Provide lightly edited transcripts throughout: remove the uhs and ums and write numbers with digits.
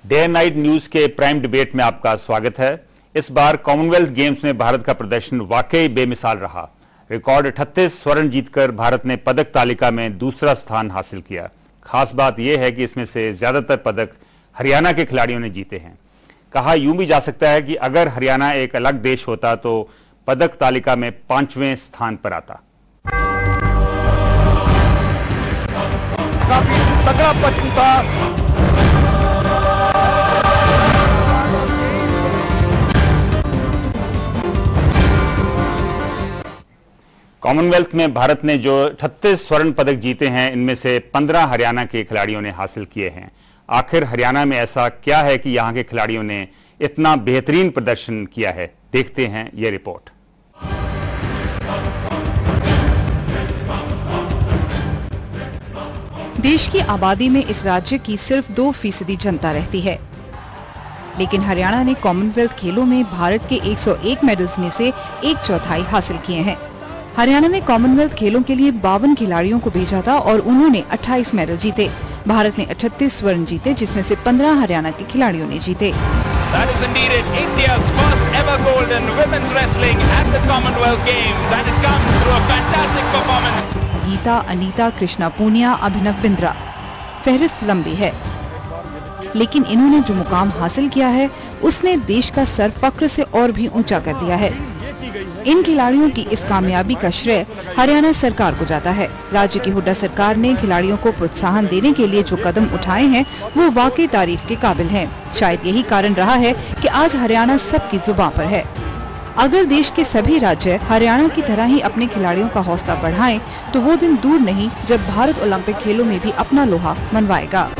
Day and night news के prime debate में आपका स्वागत है। इस बार कॉमनवेल्थ गेम्स में भारत का प्रदर्शन वाकई बेमिसाल रहा। रिकॉर्ड 38 स्वर्ण जीतकर भारत ने पदक तालिका में दूसरा स्थान हासिल किया। खास बात यह है कि इसमें से ज्यादातर पदक हरियाणा के खिलाड़ियों ने जीते हैं। कहा यूं भी जा सकता है कि अगर हरियाणा एक अलग देश होता तो पदक तालिका में 5वें स्थान पर आता। काफी तगड़ा पटू था। कॉमनवेल्थ में भारत ने जो 38 स्वर्ण पदक जीते हैं, इनमें से 15 हरियाणा के खिलाड़ियों ने हासिल किए हैं। आखिर हरियाणा में ऐसा क्या है कि यहां के खिलाड़ियों ने इतना बेहतरीन प्रदर्शन किया है? देखते हैं यह रिपोर्ट। देश की आबादी में इस राज्य की सिर्फ 2% जनता रहती है, लेकिन हरियाणा ने कॉमनवेल्थ खेलों में भारत के 101 मेडल्स में से 1/4 हासिल किए हैं। हरियाणा ने कॉमनवेल्थ खेलों के लिए 52 खिलाड़ियों को भेजा था और उन्होंने 28 मेडल जीते। भारत ने 38 स्वर्ण जीते, जिसमें से 15 हरियाणा के खिलाड़ियों ने जीते। That is indeed it. India's first ever gold in women's wrestling at the Commonwealth Games, and it comes through a fantastic performance. Gita, Anita, Krishna Poonia, Abhinav Bindra, फहरिस्त लंबी है, लेकिन इन्होंने जो मुकाम हासिल किया है उसने देश का सर फक्र से और भी ऊंचा कर दिया है। इन खिलाड़ियों की इस कामयाबी का श्रेय हरियाणा सरकार को जाता है। राज्य की हुड्डा सरकार ने खिलाड़ियों को प्रोत्साहन देने के लिए जो कदम उठाए हैं वो वाकई तारीफ के काबिल हैं। शायद यही कारण रहा है कि आज हरियाणा सबकी जुबान पर है। अगर देश के सभी राज्य हरियाणा की तरह ही अपने खिलाड़ियों का हौसला बढ़ाएं, तो वो दिन दूर नहीं जब भारत ओलंपिक खेलों में भी अपना लोहा मनवाएगा।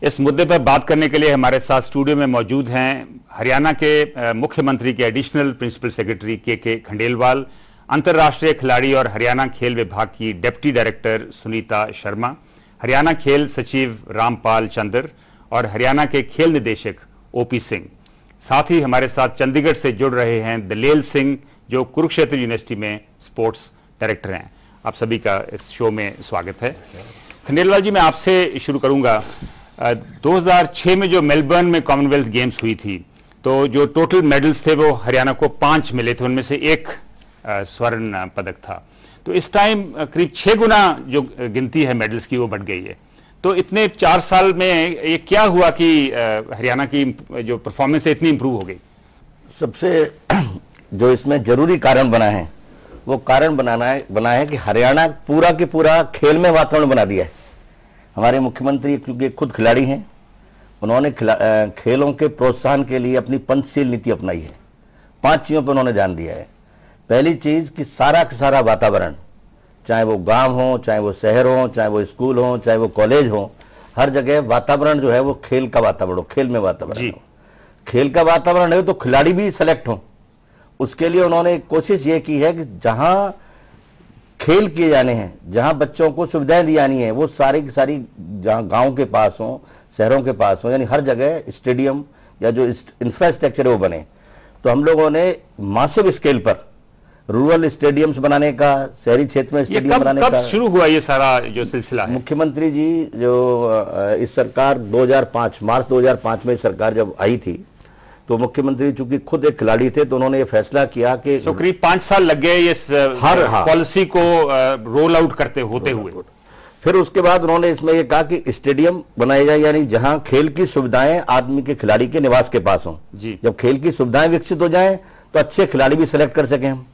इस मुद्दे पर बात करने के लिए हमारे साथ स्टूडियो में मौजूद हैं हरियाणा के मुख्यमंत्री के एडिशनल प्रिंसिपल सेक्रेटरी के खंडेलवाल, अंतर्राष्ट्रीय खिलाड़ी और हरियाणा खेल विभाग की डिप्टी डायरेक्टर सुनीता शर्मा, हरियाणा खेल सचिव रामपाल चंद्र और हरियाणा के खेल निदेशक ओपी सिंह। साथ ही हमारे साथ चंडीगढ़ से जुड़ रहे हैं दलेल सिंह, जो कुरुक्षेत्र यूनिवर्सिटी में स्पोर्ट्स डायरेक्टर हैं। आप सभी का इस शो में स्वागत है। खंडेलवाल जी, मैं आपसे शुरू करूंगा। 2006 में जो मेलबर्न में कॉमनवेल्थ गेम्स हुई थी, तो जो टोटल मेडल्स थे वो हरियाणा को 5 मिले थे, उनमें से 1 स्वर्ण पदक था। तो इस टाइम करीब 6 गुना जो गिनती है मेडल्स की वो बढ़ गई है। तो इतने 4 साल में ये क्या हुआ कि हरियाणा की जो परफॉर्मेंस है इतनी इंप्रूव हो गई? सबसे जो इसमें जरूरी कारण बना है वो कारण बना है कि हरियाणा पूरा के पूरा खेल में वातावरण बना दिया है। हमारे मुख्यमंत्री क्योंकि खुद खिलाड़ी हैं, उन्होंने खेलों के प्रोत्साहन के लिए अपनी पंचशील नीति अपनाई है। 5 चीज़ों पर उन्होंने ध्यान दिया है। पहली चीज़ कि सारा का सारा वातावरण, चाहे वो गांव हो, चाहे वो शहर हो, चाहे वो स्कूल हो, चाहे वो कॉलेज हो, हर जगह वातावरण जो है वो खेल का वातावरण हो, खेल में वातावरण हो। खेल का वातावरण है तो खिलाड़ी भी सिलेक्ट हो। उसके लिए उन्होंने कोशिश ये की है कि जहां खेल किए जाने हैं, जहां बच्चों को सुविधाएं दी जानी है, वो सारी की सारी जहां गांव के पास हो, शहरों के पास हो, यानी हर जगह स्टेडियम या जो इंफ्रास्ट्रक्चर है वो बने। तो हम लोगों ने मासिव स्केल पर रूरल स्टेडियम्स बनाने का, शहरी क्षेत्र में स्टेडियम बनाने का। कब शुरू हुआ ये सारा जो सिलसिला है? मुख्यमंत्री जी जो इस सरकार 2005 मार्च 2005 में सरकार जब आई थी, तो मुख्यमंत्री चूंकि खुद एक खिलाड़ी थे, तो उन्होंने ये फैसला किया कि करीब 5 साल लग गए ये हर पॉलिसी को रोल आउट करते होते हुए। फिर उसके बाद उन्होंने इसमें ये कहा कि स्टेडियम बनाए जाए, यानी जहां खेल की सुविधाएं आदमी के खिलाड़ी के निवास के पास हों। जब खेल की सुविधाएं विकसित हो जाएं तो अच्छे खिलाड़ी भी सिलेक्ट कर सकें हम,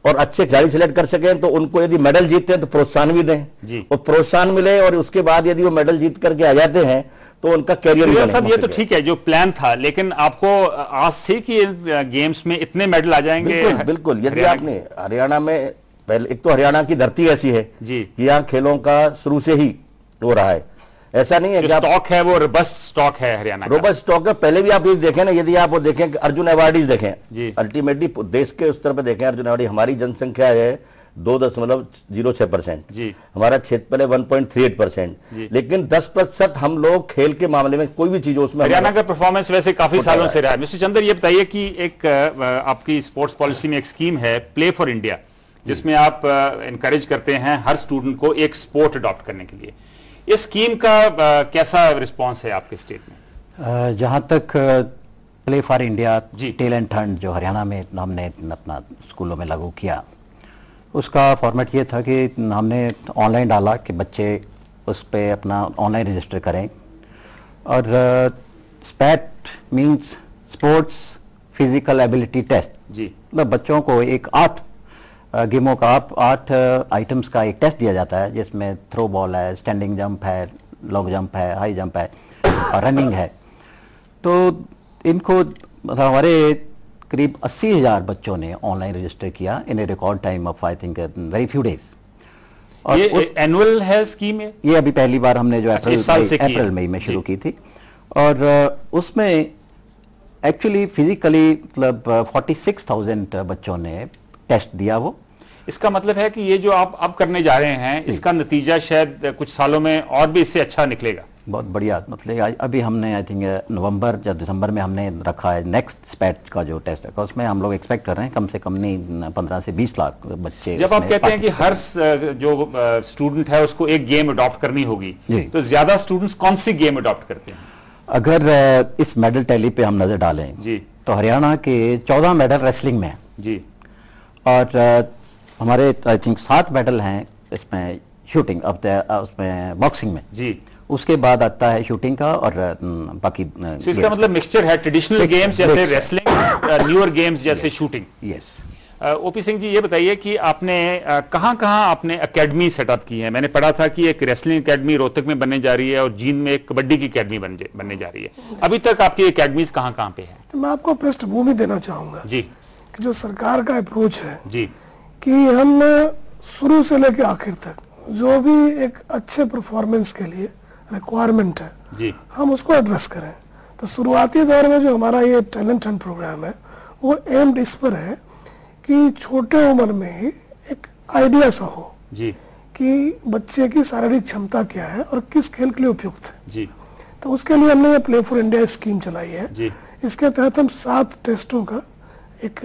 और अच्छे खिलाड़ी सिलेक्ट कर सकें तो उनको यदि मेडल जीतते हैं तो प्रोत्साहन भी दें, और प्रोत्साहन मिले, और उसके बाद यदि वो मेडल जीत करके आ जाते हैं तो उनका कैरियर भी सब। ये तो ठीक है जो प्लान था, लेकिन आपको आस थी कि गेम्स में इतने मेडल आ जाएंगे? बिल्कुल। यदि आपने हरियाणा में पहले, एक तो हरियाणा की धरती ऐसी है कि यहाँ खेलों का शुरू से ही हो रहा है। ऐसा नहीं है कि स्टॉक है वो रोबस्ट स्टॉक है हरियाणा का। रोबस्ट स्टॉक है। पहले भी आप ये देखें ना, यदि आप वो देखें अर्जुन अवार्डीज देखें, अल्टीमेटली देश के स्तर पर देखें, अर्जुन अवार्डी हमारी जनसंख्या है 2.06%, हमारा क्षेत्रफल है 1.38%, लेकिन 10% हम लोग खेल के मामले में कोई भी चीज उसमें। हरियाणा का परफॉर्मेंस वैसे काफी सालों से रहा है। मिस्टर चंद्र, ये बताइए कि एक आपकी स्पोर्ट्स पॉलिसी में एक स्कीम है प्ले फॉर इंडिया, जिसमें आप इनकरेज करते हैं हर स्टूडेंट को एक स्पोर्ट अडॉप्ट करने के लिए। इस स्कीम का कैसा रिस्पांस है आपके स्टेट में? जहां तक play for India ji, talent hunt जो हरियाणा में हमने अपना स्कूलों में लागू किया, उसका फॉर्मेट ये था कि हमने ऑनलाइन डाला कि बच्चे उस पर अपना ऑनलाइन रजिस्टर करें, और SPAT means sports physical ability test जी, मतलब बच्चों को एक 8 गेमों का 8 आइटम्स का एक टेस्ट दिया जाता है, जिसमें थ्रो बॉल है, स्टैंडिंग जंप है, लॉन्ग जंप है, हाई जंप है और रनिंग है। तो इनको मतलब हमारे करीब 80,000 बच्चों ने ऑनलाइन रजिस्टर किया in a record time of I think very few days. और ये एनुअल है स्कीम है? ये अभी पहली बार हमने जो अप्रैल मई में शुरू की थी, और उसमें एक्चुअली फिजिकली मतलब 46,000 बच्चों ने टेस्ट दिया। वो इसका मतलब है कि ये जो आप अब करने जा रहे हैं, इसका नतीजा शायद कुछ सालों में और भी इससे अच्छा निकलेगा। बहुत बढ़िया, मतलब अभी हमने आई थिंक नवंबर या दिसंबर में हमने रखा है नेक्स्ट स्पैट का जो टेस्ट है, उसमें हम लोग एक्सपेक्ट कर रहे हैं कम से कम नहीं 15 से 20 लाख बच्चे। जब आप कहते हैं कि हर जो स्टूडेंट है उसको एक गेम अडॉप्ट करनी होगी, तो ज्यादा स्टूडेंट्स कौन सी गेम अडॉप्ट करते हैं? अगर इस मेडल टैली पे हम नजर डालें जी, तो हरियाणा के 14 मेडल रेसलिंग में जी, और हमारे आई थिंक 7 मेडल हैं इसमें शूटिंग उसमें बॉक्सिंग में जी। उसके बाद आता है शूटिंग का और बाकी। so इसका मतलब मिक्सचर है, ट्रेडिशनल गेम्स जैसे रेसलिंग, न्यूअर गेम्स जैसे shooting. Yes. OP Singh ji, ये बताइए कि आपने कहां-कहां आपने एकेडमी सेटअप की है? मैंने पढ़ा था कि एक रेसलिंग एकेडमी रोहतक में बनने जा रही है और जींद में एक कबड्डी की एकेडमी बनने जा रही है। अभी तक आपकी एकेडमीज कहां-कहां पे है? तो मैं आपको पृष्ठभूमि देना चाहूंगा जी, कि जो सरकार का अप्रोच है जी, कि हम शुरू से लेकर आखिर तक जो भी एक अच्छे परफॉर्मेंस के लिए रिक्वायरमेंट है जी, हम उसको एड्रेस करें। तो शुरुआती दौर में जो हमारा ये टैलेंट हंट प्रोग्राम है, वो एम्ड इस पर है कि छोटे उम्र में ही एक आइडिया सा हो जी, कि बच्चे की शारीरिक क्षमता क्या है और किस खेल के लिए उपयुक्त है जी। तो उसके लिए हमने ये प्ले फॉर इंडिया स्कीम चलाई है जी। इसके तहत हम 7 टेस्टों का एक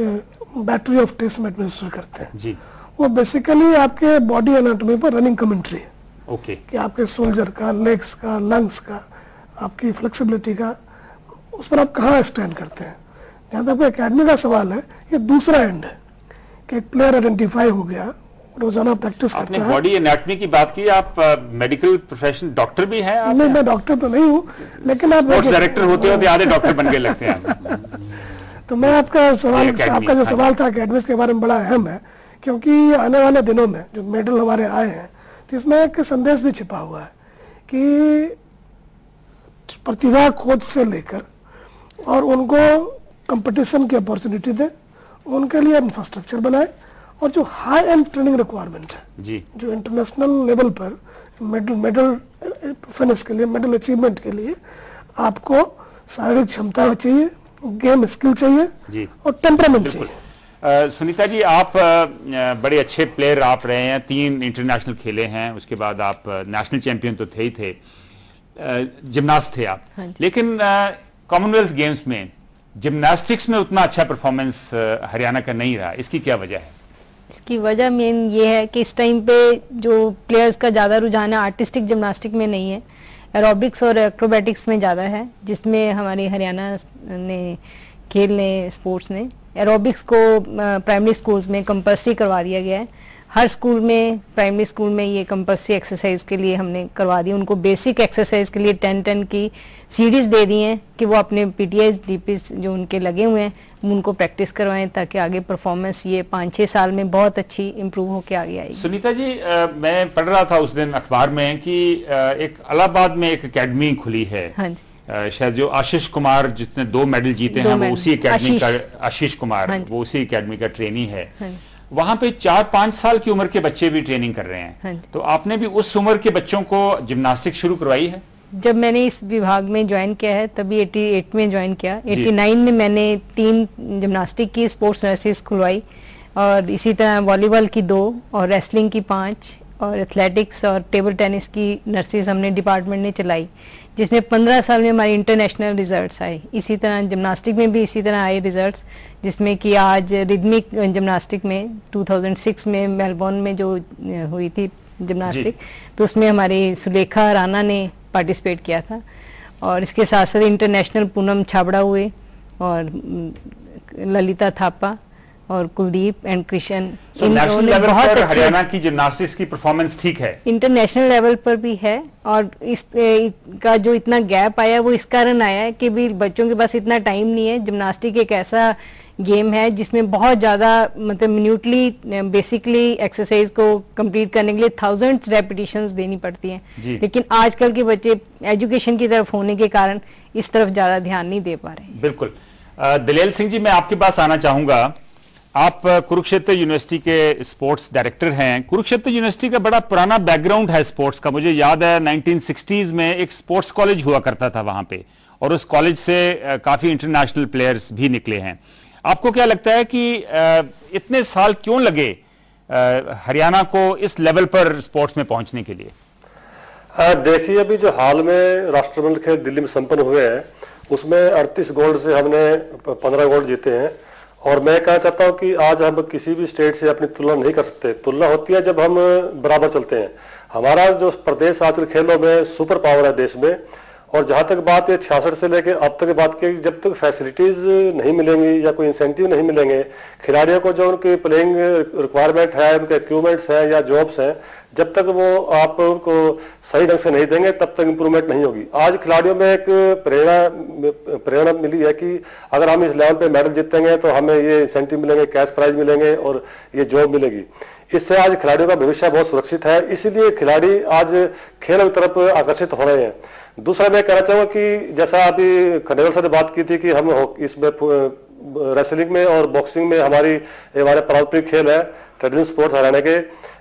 बैटरी ऑफ टेस्ट में एडमिनिस्टर करते हैं जी। वो बेसिकली आपके बॉडी एनाटॉमी पर रनिंग कमेंट्री है ओके, कि आपके शोल्डर का, लेग्स का, लंग्स का, आपकी फ्लेक्सिबिलिटी का, उस पर आप कहाँ स्टैंड करते हैं। जहाँ तक एकेडमी का सवाल है, ये दूसरा एंड है कि एक प्लेयर आइडेंटिफाई हो गया, रोजाना प्रैक्टिस करता है। बॉडी एनाटॉमी की बात की, आप मेडिकल प्रोफेशन डॉक्टर भी हैं? नहीं, मैं डॉक्टर तो नहीं हूँ, लेकिन आप डायरेक्टर होते हो तो आधे डॉक्टर बन के लगते हैं। तो मैं आपका जो सवाल था एकेडमी के बारे में बड़ा अहम है, क्योंकि आने वाले दिनों में जो मेडल हमारे आए हैं, तो इसमें एक संदेश भी छिपा हुआ है कि प्रतिभा खोज से लेकर और उनको कंपटीशन की अपॉर्चुनिटी दें, उनके लिए इंफ्रास्ट्रक्चर बनाए, और जो हाई एंड ट्रेनिंग रिक्वायरमेंट है जी, जो इंटरनेशनल लेवल पर मेडल फिनिश के लिए, मेडल अचीवमेंट के लिए आपको शारीरिक क्षमता चाहिए, गेम स्किल चाहिए जी, और टेम्परामेंट चाहिए। सुनीता जी, आप बड़े अच्छे प्लेयर आप रहे हैं, 3 इंटरनेशनल खेले हैं, उसके बाद आप नेशनल चैंपियन तो थे ही थे, जिम्नास्ट थे आप, लेकिन कॉमनवेल्थ गेम्स में जिम्नास्टिक्स में उतना अच्छा परफॉर्मेंस हरियाणा का नहीं रहा। इसकी क्या वजह है? इसकी वजह मेन ये है कि इस टाइम पे जो प्लेयर्स का ज़्यादा रुझान है आर्टिस्टिक जिम्नास्टिक में नहीं है, एरोबिक्स और एक्रोबैटिक्स में ज़्यादा है, जिसमें हमारी हरियाणा ने खेल ने स्पोर्ट्स ने एरोबिक्स को प्राइमरी स्कूल्स में कंपल्सरी करवा दिया गया है। हर स्कूल में, प्राइमरी स्कूल में ये कंपल्सरी एक्सरसाइज के लिए हमने करवा दी। उनको बेसिक एक्सरसाइज के लिए 10 की सीरीज दे दी हैं कि वो अपने पीटीआईज डीपीज जो उनके लगे हुए हैं उनको प्रैक्टिस करवाएं, ताकि आगे परफॉर्मेंस ये 5-6 साल में बहुत अच्छी इंप्रूव होकर आगे आएगी। सुनीता जी, मैं पढ़ रहा था उस दिन अखबार में कि एक इलाहाबाद में एक अकेडमी खुली है। हाँ जी। शायद जो आशीष कुमार जिसने 2 मेडल जीते हैं, वो उसी एकेडमी का, आशीष कुमार, वो उसी एकेडमी का ट्रेनी है। वहां पे 4-5 साल की उम्र के बच्चे भी ट्रेनिंग कर रहे हैं। तो आपने भी उस उम्र के बच्चों को जिम्नास्टिक शुरू करवाई है? जब मैंने इस विभाग में ज्वाइन किया है तभी 88 में ज्वाइन किया। 89 में मैंने 3 जिम्नास्टिक की स्पोर्ट्स नर्सेज खुलवाई, और इसी तरह वॉलीबॉल की 2 और रेसलिंग की 5 और एथलेटिक्स और टेबल टेनिस की नर्सेज हमने डिपार्टमेंट ने चलाई। जिसमें 15 साल में हमारे इंटरनेशनल रिजल्ट्स आए। इसी तरह जिम्नास्टिक में भी इसी तरह आए रिजल्ट्स, जिसमें कि आज रिदमिक जिम्नास्टिक में 2006 में मेलबोर्न में जो हुई थी जिम्नास्टिक, तो उसमें हमारी सुलेखा राणा ने पार्टिसिपेट किया था। और इसके साथ साथ इंटरनेशनल पूनम छाबड़ा हुए और ललिता थापा और Kuldeep and Krishna. National level पर हरियाणा की जिम्नास्टिक्स की परफॉर्मेंस ठीक है, इंटरनेशनल लेवल पर भी है। और इस का जो इतना गैप आया वो इस कारण आया है कि भी बच्चों के पास इतना टाइम नहीं है। जिम्नास्टिक एक ऐसा गेम है जिसमें बहुत ज़्यादा मतलब मिन्यूटली बेसिकली एक्सरसाइज को कंप्लीट करने के लिए थाउजेंड्स रेपिटेशंस देनी पड़ती हैं। लेकिन आजकल के बच्चे एजुकेशन की तरफ होने के कारण इस तरफ ज़्यादा ध्यान नहीं दे पा रहे। बिल्कुल। दलेल सिंह जी, मैं आपके पास आना चाहूंगा। आप कुरुक्षेत्र यूनिवर्सिटी के स्पोर्ट्स डायरेक्टर हैं। कुरुक्षेत्र यूनिवर्सिटी का बड़ा पुराना बैकग्राउंड है स्पोर्ट्स का। मुझे याद है 1960s में एक स्पोर्ट्स कॉलेज हुआ करता था वहां पे, और उस कॉलेज से काफी इंटरनेशनल प्लेयर्स भी निकले हैं। आपको क्या लगता है कि इतने साल क्यों लगे हरियाणा को इस लेवल पर स्पोर्ट्स में पहुंचने के लिए? देखिए, अभी जो हाल में राष्ट्रमंडल खेल दिल्ली में संपन्न हुए हैं उसमें 38 गोल्ड से हमने 15 गोल्ड जीते हैं। और मैं कहना चाहता हूं कि आज हम किसी भी स्टेट से अपनी तुलना नहीं कर सकते। तुलना होती है जब हम बराबर चलते हैं। हमारा जो प्रदेश आजकल खेलों में सुपर पावर है देश में। और जहां तक बात है 66 से लेकर अब तक बात की, जब तक फैसिलिटीज नहीं मिलेंगी या कोई इंसेंटिव नहीं मिलेंगे खिलाड़ियों को, जो उनकी प्लेइंग रिक्वायरमेंट है, उनके इक्विपमेंट्स हैं या जॉब्स हैं, जब तक वो आप उनको सही ढंग से नहीं देंगे तब तक इंप्रूवमेंट नहीं होगी। आज खिलाड़ियों में एक प्रेरणा मिली है कि अगर हम इस लेवल पे मेडल जीतेंगे तो हमें ये इंसेंटिव मिलेंगे, कैश प्राइज मिलेंगे और ये जॉब मिलेगी। इससे आज खिलाड़ियों का भविष्य बहुत सुरक्षित है, इसीलिए खिलाड़ी आज खेलों की तरफ आकर्षित हो रहे हैं। दूसरा मैं कहना चाहूँगा कि जैसा अभी खंडेलवाल सर ने बात की थी कि हम इसमें रेसलिंग में और बॉक्सिंग में हमारे पारंपरिक खेल है, ट्रेडिशनल स्पोर्ट्स हरियाणा के।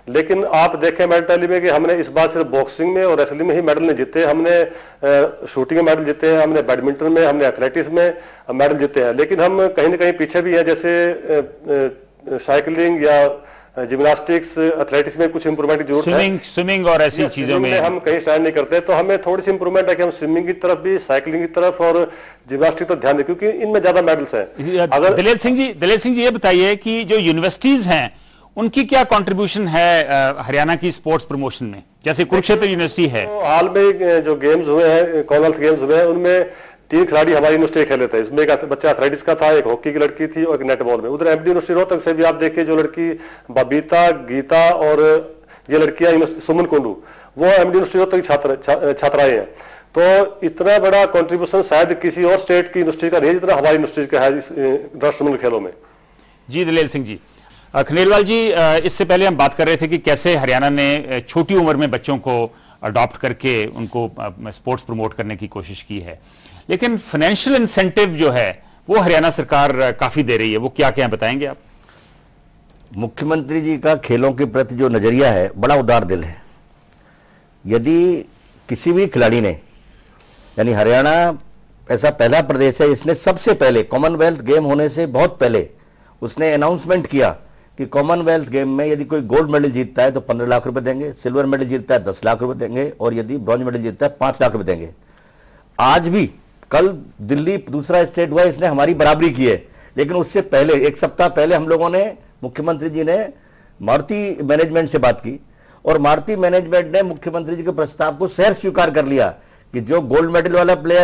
लेकिन आप देखें मेडल टैली में कि हमने इस बार सिर्फ बॉक्सिंग में और रेसलिंग में ही मेडल नहीं जीते। हमने शूटिंग में मेडल जीते हैं, हमने बैडमिंटन में, हमने एथलेटिक्स में मेडल जीते हैं। लेकिन हम कहीं ना कहीं पीछे भी हैं, जैसे साइकिलिंग या जिम्नास्टिक्स, एथलेटिक्स में कुछ इंप्रूवमेंट की जरूरत है। स्विमिंग और ऐसी चीजों में हम कहीं स्टैंड नहीं करते, तो हमें थोड़ी सी इंप्रूवमेंट है कि हम स्विमिंग की तरफ भी, साइकिलिंग की तरफ और जिम्नास्टिक तो ध्यान दें, क्योंकि इनमें ज्यादा मेडल्स हैं। अगर दलेल सिंह जी ये बताइए कि जो यूनिवर्सिटीज हैं उनकी क्या कंट्रीब्यूशन है हरियाणा की स्पोर्ट्स प्रमोशन में? जैसे कुरुक्षेत्र यूनिवर्सिटी है, तो हाल में जो गेम्स हुए हैं, कॉमनवेल्थ गेम्स हुए हैं, उनमें 3 खिलाड़ी हमारी यूनिवर्सिटी खेले थे। इसमें एक बच्चा एथलेटिक्स का था, एक हॉकी की लड़की थी और एक नेटबॉल में। उधर एमडी यूनिवर्सिटी रोहतक से भी आप देखिए, जो लड़की बबीता, गीता और ये लड़कियां सुमन कुंडू, वो एमडी यूनिवर्सिटी रोहतक की छात्राएं हैं। तो इतना बड़ा कंट्रीब्यूशन शायद किसी और स्टेट की यूनिवर्सिटी का नहीं जितना हमारी यूनिवर्सिटी का है इस राष्ट्रमंडल खेलों में। जी दलेल सिंह जी। खंडेलवाल जी, इससे पहले हम बात कर रहे थे कि कैसे हरियाणा ने छोटी उम्र में बच्चों को अडॉप्ट करके उनको स्पोर्ट्स प्रमोट करने की कोशिश की है, लेकिन फाइनेंशियल इंसेंटिव जो है वो हरियाणा सरकार काफी दे रही है। वो क्या क्या बताएंगे आप? मुख्यमंत्री जी का खेलों के प्रति जो नजरिया है बड़ा उदार दिल है। यदि किसी भी खिलाड़ी ने, यानी हरियाणा ऐसा पहला प्रदेश है इसने सबसे पहले कॉमनवेल्थ गेम होने से बहुत पहले उसने अनाउंसमेंट किया कि कॉमनवेल्थ गेम में यदि कोई गोल्ड मेडल जीतता है तो 15 लाख रुपए देंगे, सिल्वर मेडल जीतता है 10 लाख रुपए देंगे और यदि ब्रॉन्ज मेडल जीतता है 5 लाख रुपए देंगे। आज भी, कल दिल्ली दूसरा स्टेट हुआ, इसने हमारी बराबरी की है। लेकिन उससे पहले 1 सप्ताह पहले हम लोगों ने, मुख्यमंत्री जी ने मारुति मैनेजमेंट से बात की और मारुति मैनेजमेंट ने मुख्यमंत्री जी के प्रस्ताव को सहर्ष स्वीकार कर लिया कि जो गोल्ड मेडल वाला प्लेयर